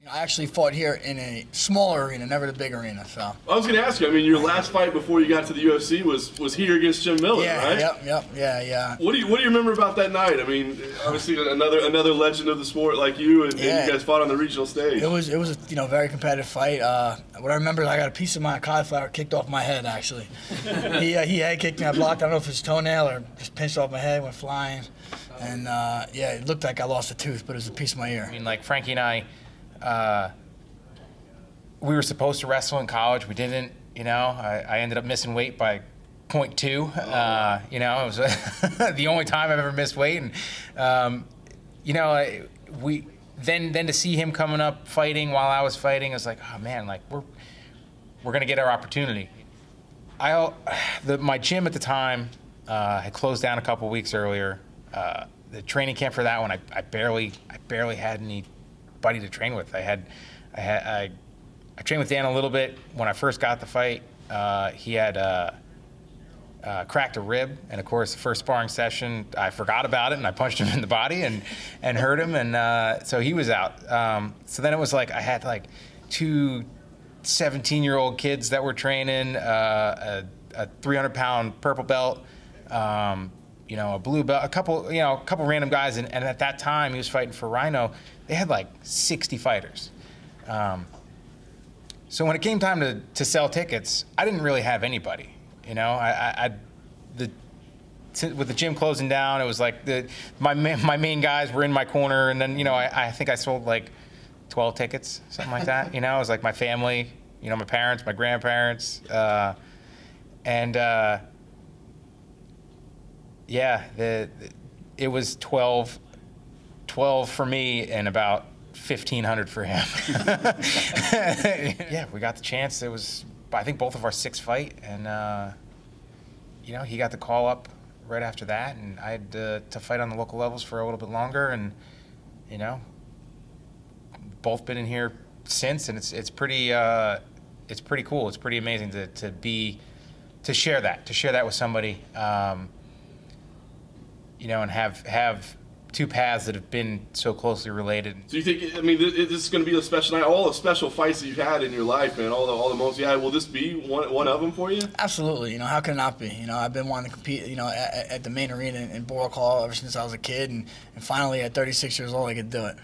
I actually fought here in a smaller arena, never the big arena. So I was going to ask you. I mean, your last fight before you got to the UFC was here against Jim Miller, right? Yeah. What do you remember about that night? I mean, obviously another legend of the sport like you, and you guys fought on the regional stage. It was a very competitive fight. What I remember is I got a piece of my cauliflower kicked off my head. Actually, he head kicked me. I blocked. I don't know if it was toenail or just pinched off my head, went flying, and it looked like I lost a tooth, but it was a piece of my ear. I mean, like Frankie and I. We were supposed to wrestle in college. We didn't, I ended up missing weight by 0.2. It was the only time I've ever missed weight. And, then to see him coming up fighting while I was fighting, I was like, oh man, like we're going to get our opportunity. My gym at the time had closed down a couple weeks earlier. The training camp for that one, I barely had anybody to train with. I trained with Dan a little bit when I first got the fight. He had cracked a rib, and of course, the first sparring session, I forgot about it, and I punched him in the body and hurt him, and so he was out. So then it was like I had like two 17-year-old kids that were training, a 300-pound purple belt, a blue belt, a couple random guys, and at that time he was fighting for Rhino. They had like 60 fighters. So when it came time to sell tickets, I didn't really have anybody. With the gym closing down, it was like my main guys were in my corner, and then I think I sold like 12 tickets, something like that. It was like my family, my parents, my grandparents, it was 12 for me and about 1,500 for him. Yeah, we got the chance. It was, I think, both of our sixth fight, and he got the call up right after that, and I had to fight on the local levels for a little bit longer, and both been in here since, and it's pretty cool. It's pretty amazing to share that with somebody, and have two paths that have been so closely related. So you think, I mean, this is going to be a special night? All the special fights that you've had in your life, man, all the moments you had, will this be one of them for you? Absolutely. How can it not be? I've been wanting to compete, at the main arena in Boardwalk Hall ever since I was a kid, and finally at 36 years old I could do it.